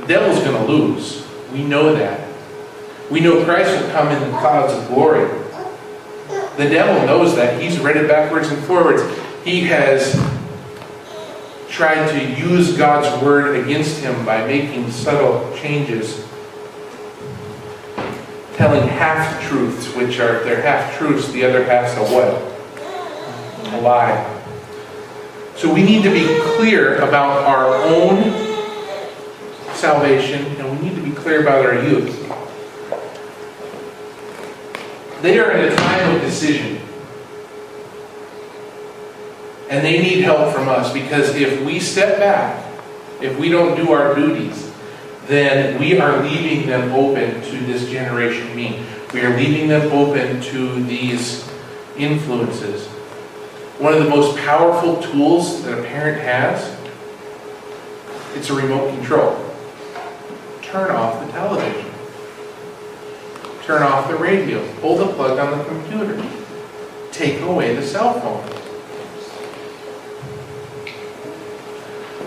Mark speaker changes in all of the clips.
Speaker 1: The devil's going to lose. We know that. We know Christ will come in the clouds of glory. The devil knows that. He's read it backwards and forwards. He has tried to use God's word against him by making subtle changes, telling half-truths, which are, if they're half-truths, the other half's a what? A lie. So we need to be clear about our own salvation, and we need to be clear about our youth. They are in a time of decision. And they need help from us, because if we step back, if we don't do our duties, then we are leaving them open to this generation me. We are leaving them open to these influences. One of the most powerful tools that a parent has, it's a remote control. Turn off the television. Turn off the radio. Pull the plug on the computer. Take away the cell phone.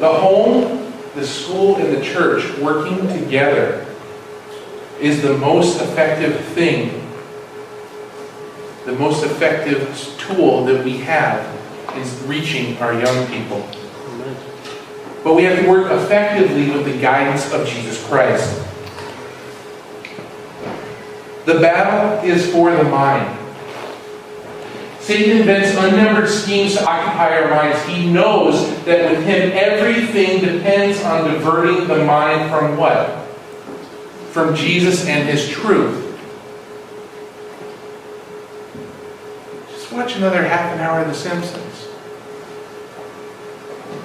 Speaker 1: The home, the school, and the church working together is the most effective thing, the most effective tool that we have is reaching our young people. But we have to work effectively with the guidance of Jesus Christ. The battle is for the mind. Satan invents unnumbered schemes to occupy our minds. He knows that with him everything depends on diverting the mind from what? From Jesus and his truth. Just watch another half an hour of The Simpsons.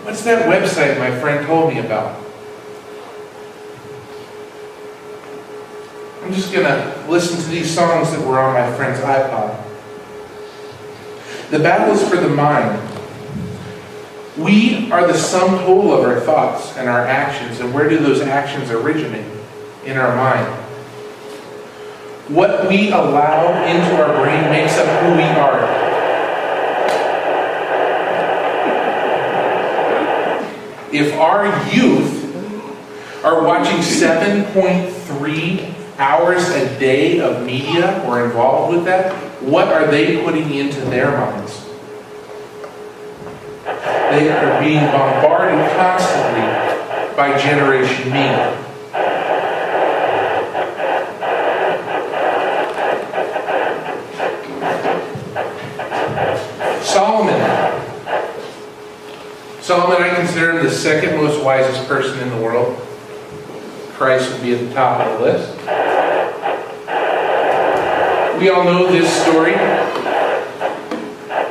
Speaker 1: What's that website my friend told me about? I'm just going to listen to these songs that were on my friend's iPod. The battle is for the mind. We are the sum total of our thoughts and our actions. And where do those actions originate? In our mind. What we allow into our brain makes up who we are. If our youth are watching 7.3 hours a day of media or involved with that, what are they putting into their minds? They are being bombarded constantly by Generation Me. Solomon, I consider him the second most wisest person in the world. Christ would be at the top of the list. We all know this story.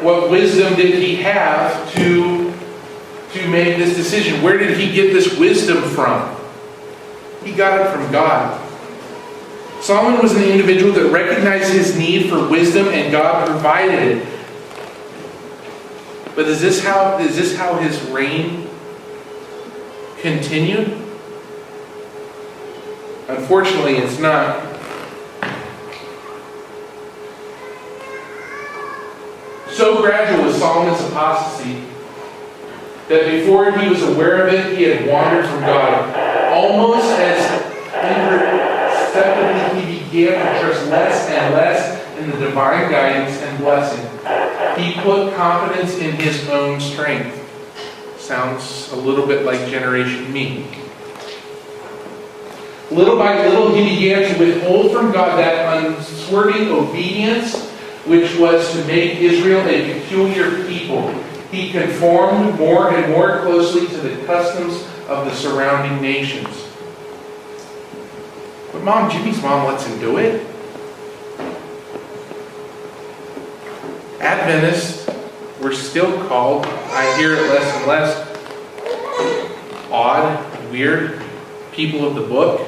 Speaker 1: What wisdom did he have to make this decision? Where did he get this wisdom from? He got it from God. Solomon was an individual that recognized his need for wisdom, and God provided it. But is this how his reign continued? Unfortunately, it's not. So gradual was Solomon's apostasy that before he was aware of it, he had wandered from God. Almost as imperceptibly, he began to trust less and less in the divine guidance and blessing. He put confidence in his own strength. Sounds a little bit like Generation Me. Little by little, he began to withhold from God that unswerving obedience which was to make Israel a peculiar people. He conformed more and more closely to the customs of the surrounding nations. But Jimmy's mom lets him do it. Adventists, we're still called, I hear it less and less, odd, weird people of the book.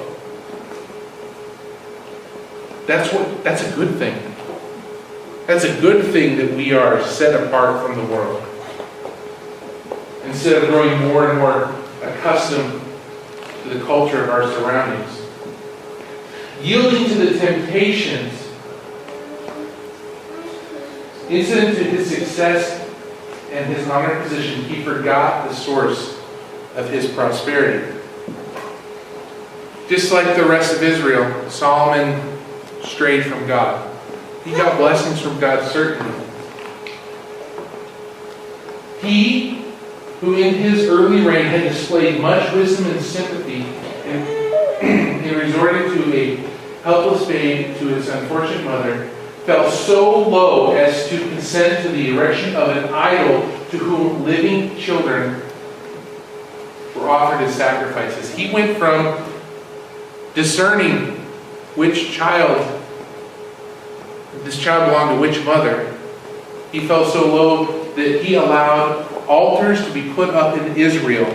Speaker 1: That's a good thing. That's a good thing that we are set apart from the world. Instead of growing more and more accustomed to the culture of our surroundings. Yielding to the temptations incident to his success and his honored position, he forgot the source of his prosperity. Just like the rest of Israel, Solomon strayed from God. He got blessings from God, certainly. He, who in his early reign had displayed much wisdom and sympathy in resorting to a helpless babe to his unfortunate mother, fell so low as to consent to the erection of an idol to whom living children were offered as sacrifices. He went from discerning which child, this child belonged to which mother. He fell so low that he allowed altars to be put up in Israel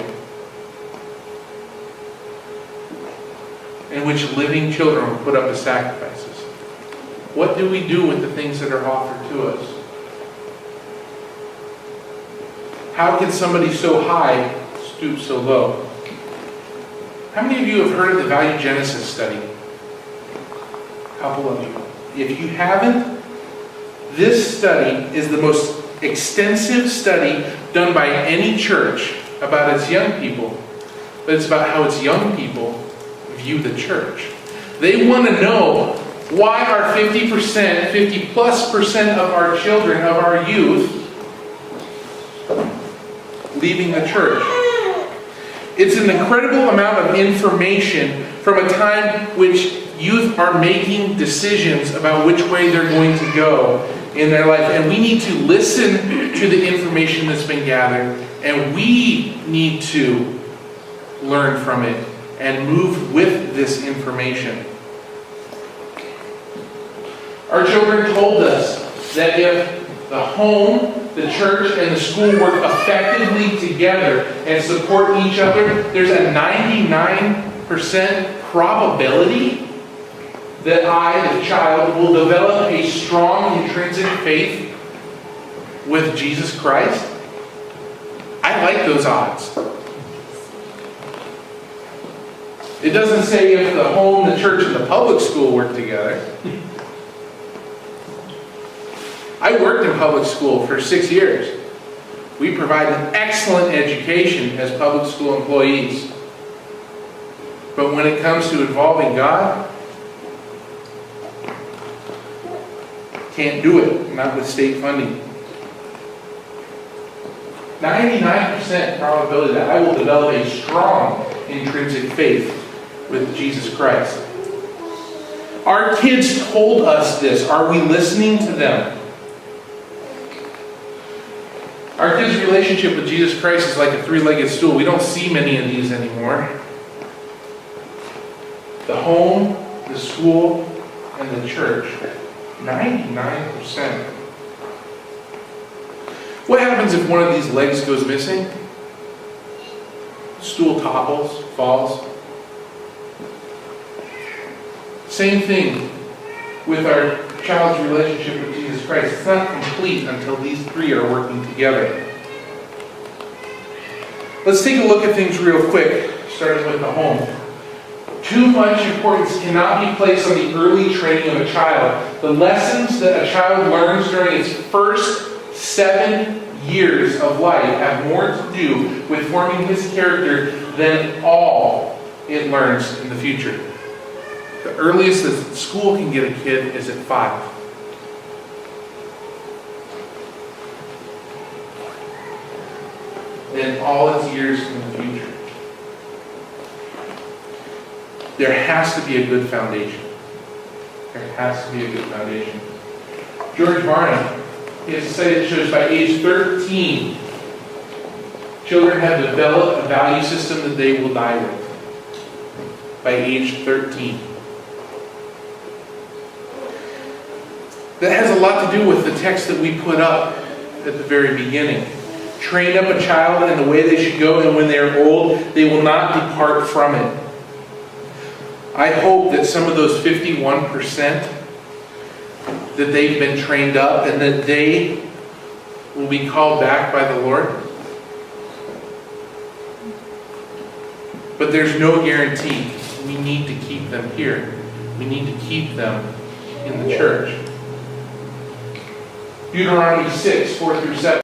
Speaker 1: in which living children were put up as sacrifices. What do we do with the things that are offered to us? How can somebody so high stoop so low? How many of you have heard of the Value Genesis study? A couple of you. If you haven't, this study is the most extensive study done by any church about its young people, but it's about how its young people view the church. They want to know why are 50% of our children, of our youth, leaving the church. It's an incredible amount of information from a time which youth are making decisions about which way they're going to go in their life. And we need to listen to the information that's been gathered, and we need to learn from it and move with this information. Our children told us that if the home, the church, and the school work effectively together and support each other, there's a 99% probability that I, the child, will develop a strong intrinsic faith with Jesus Christ. I like those odds. It doesn't say if the home, the church, and the public school work together. I worked in public school for 6 years. We provide an excellent education as public school employees. But when it comes to involving God, can't do it, not with state funding. 99% probability that I will develop a strong intrinsic faith with Jesus Christ. Our kids told us this. Are we listening to them? Our kids' relationship with Jesus Christ is like a three-legged stool. We don't see many of these anymore. The home, the school, and the church. 99%. What happens if one of these legs goes missing? Stool topples, falls. Same thing with our child's relationship with Jesus Christ. It's not complete until these three are working together. Let's take a look at things real quick, starting with the home. Too much importance cannot be placed on the early training of a child. The lessons that a child learns during its first 7 years of life have more to do with forming his character than all it learns in the future. The earliest that school can get a kid is at 5. Then all its years in the future. There has to be a good foundation. There has to be a good foundation. George Barna, he has a study that shows by age 13, children have developed a value system that they will die with. By age 13. That has a lot to do with the text that we put up at the very beginning. Train up a child in the way they should go, and when they are old, they will not depart from it. I hope that some of those 51% that they've been trained up and that they will be called back by the Lord. But there's no guarantee. We need to keep them here. We need to keep them in the church. Deuteronomy 6, 4-7.